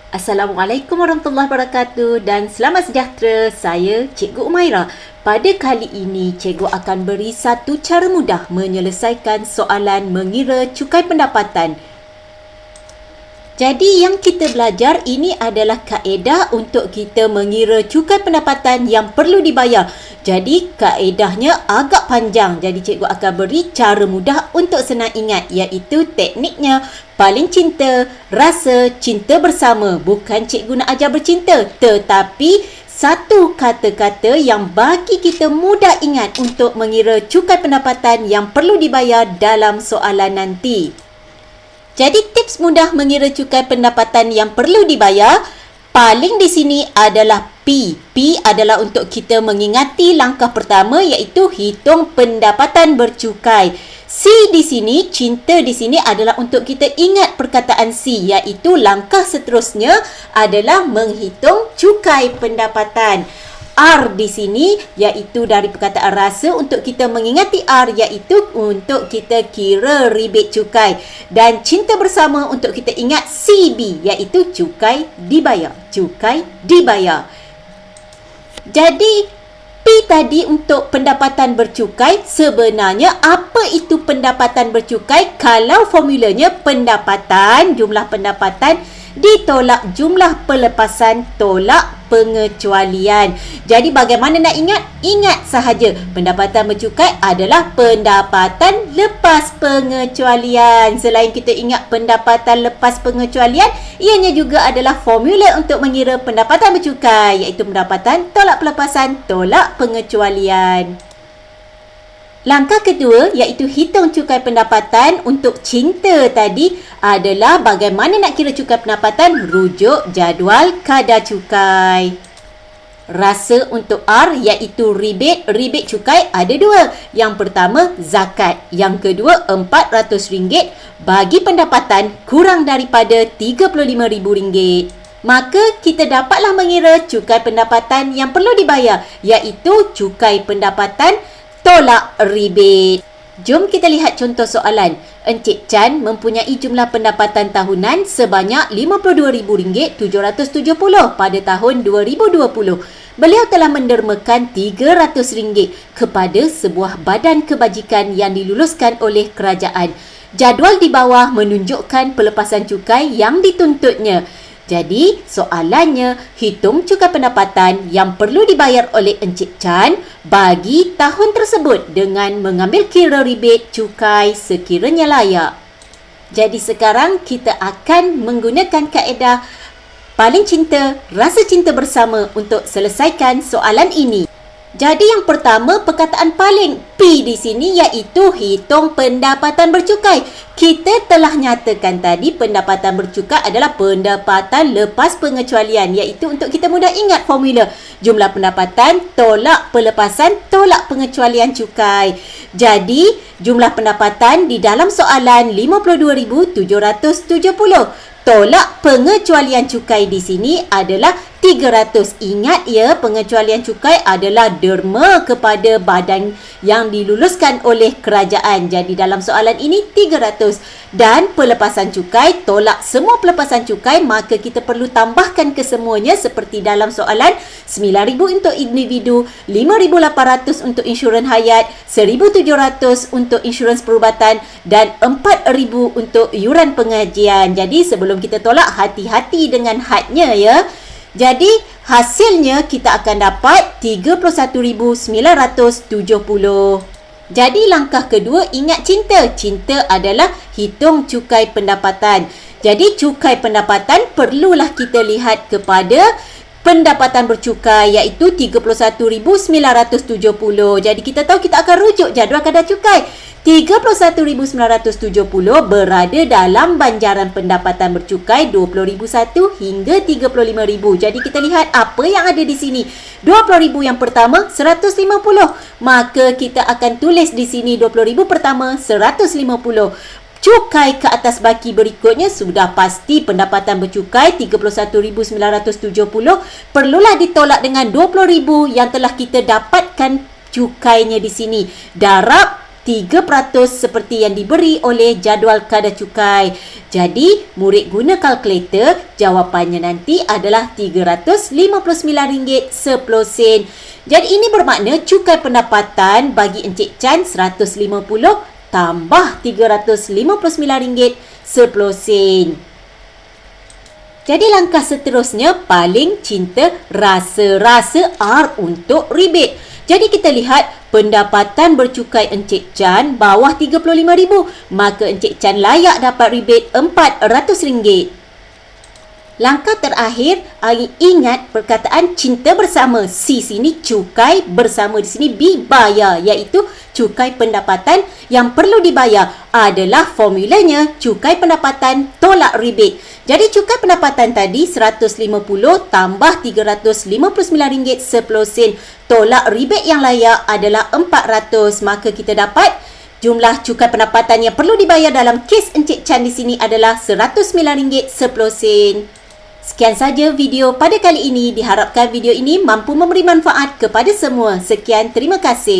Assalamualaikum warahmatullahi wabarakatuh dan selamat sejahtera. Saya Cikgu Umaira. Pada kali ini, Cikgu akan beri satu cara mudah menyelesaikan soalan mengira cukai pendapatan. Jadi yang kita belajar ini adalah kaedah untuk kita mengira cukai pendapatan yang perlu dibayar. Jadi kaedahnya agak panjang. Jadi cikgu akan beri cara mudah untuk senang ingat, iaitu tekniknya paling cinta, rasa, cinta bersama. Bukan cikgu nak ajar bercinta, tetapi satu kata-kata yang bagi kita mudah ingat untuk mengira cukai pendapatan yang perlu dibayar dalam soalan nanti. Jadi tips mudah mengira cukai pendapatan yang perlu dibayar, paling di sini adalah P. P adalah untuk kita mengingati langkah pertama, iaitu hitung pendapatan bercukai. C di sini, cinta di sini adalah untuk kita ingat perkataan C, iaitu langkah seterusnya adalah menghitung cukai pendapatan. R di sini iaitu dari perkataan rasa untuk kita mengingati R, iaitu untuk kita kira rebate cukai, dan cinta bersama untuk kita ingat CB iaitu cukai dibayar. Cukai dibayar. Jadi P tadi untuk pendapatan bercukai, sebenarnya apa itu pendapatan bercukai? Kalau formulanya pendapatan, jumlah pendapatan ditolak jumlah pelepasan tolak pengecualian. Jadi bagaimana nak ingat? Ingat sahaja pendapatan bercukai adalah pendapatan lepas pengecualian. Selain kita ingat pendapatan lepas pengecualian, ianya juga adalah formula untuk mengira pendapatan bercukai, iaitu pendapatan tolak pelepasan tolak pengecualian. Langkah kedua iaitu hitung cukai pendapatan untuk cinta tadi adalah bagaimana nak kira cukai pendapatan, rujuk jadual kadar cukai. Rasa untuk R iaitu rebate. Rebate cukai ada dua. Yang pertama zakat, yang kedua RM400 bagi pendapatan kurang daripada RM35,000. Maka kita dapatlah mengira cukai pendapatan yang perlu dibayar, iaitu cukai pendapatan tolak rebate. Jom kita lihat contoh soalan. Encik Chan mempunyai jumlah pendapatan tahunan sebanyak RM52,770 pada tahun 2020. Beliau telah mendermakan RM300 kepada sebuah badan kebajikan yang diluluskan oleh kerajaan. Jadual di bawah menunjukkan pelepasan cukai yang dituntutnya. Jadi, soalannya, hitung cukai pendapatan yang perlu dibayar oleh Encik Chan bagi tahun tersebut dengan mengambil kira rebate cukai sekiranya layak. Jadi, sekarang kita akan menggunakan kaedah paling cinta, rasa cinta bersama untuk selesaikan soalan ini. Jadi yang pertama, perkataan paling P di sini iaitu hitung pendapatan bercukai. Kita telah nyatakan tadi pendapatan bercukai adalah pendapatan lepas pengecualian, iaitu untuk kita mudah ingat formula jumlah pendapatan tolak pelepasan tolak pengecualian cukai. Jadi jumlah pendapatan di dalam soalan RM52,770. Tolak pengecualian cukai di sini adalah 300. Ingat ya, pengecualian cukai adalah derma kepada badan yang diluluskan oleh kerajaan. Jadi dalam soalan ini 300. Dan pelepasan cukai, tolak semua pelepasan cukai, maka kita perlu tambahkan kesemuanya seperti dalam soalan. 9,000 untuk individu, 5,800 untuk insurans hayat, 1,700 untuk insurans perubatan, dan 4,000 untuk yuran pengajian. Jadi sebelum kita tolak, hati-hati dengan hadnya ya. Jadi hasilnya kita akan dapat 31,970. Jadi langkah kedua, ingat cinta. Cinta adalah hitung cukai pendapatan. Jadi cukai pendapatan perlulah kita lihat kepada pendapatan bercukai, iaitu 31,970. Jadi kita tahu kita akan rujuk jadual kadar cukai. 31,970 berada dalam banjaran pendapatan bercukai RM20,001 hingga RM35,000. Jadi kita lihat apa yang ada di sini. RM20,000 yang pertama, RM150. Maka kita akan tulis di sini RM20,000 pertama, RM150. Cukai ke atas baki berikutnya sudah pasti pendapatan bercukai RM31,970 perlulah ditolak dengan RM20,000 yang telah kita dapatkan cukainya di sini. Darab 3% seperti yang diberi oleh jadual kadar cukai. Jadi, murid guna kalkulator, jawapannya nanti adalah RM359.10. Jadi, ini bermakna cukai pendapatan bagi Encik Chan 150 tambah RM359.10. Jadi langkah seterusnya paling cinta rasa-rasa R untuk rebate. Jadi kita lihat pendapatan bercukai Encik Chan bawah RM35,000, maka Encik Chan layak dapat rebate RM400. Langkah terakhir, ingat perkataan cinta bersama. C sini cukai, bersama di sini B bayar, iaitu cukai pendapatan yang perlu dibayar adalah formulanya cukai pendapatan tolak rebate. Jadi cukai pendapatan tadi 150 tambah RM359.10. Tolak rebate yang layak adalah 400. Maka kita dapat jumlah cukai pendapatan yang perlu dibayar dalam kes Encik Chan di sini adalah RM109.10. Sekian saja video pada kali ini. Diharapkan video ini mampu memberi manfaat kepada semua. Sekian, terima kasih.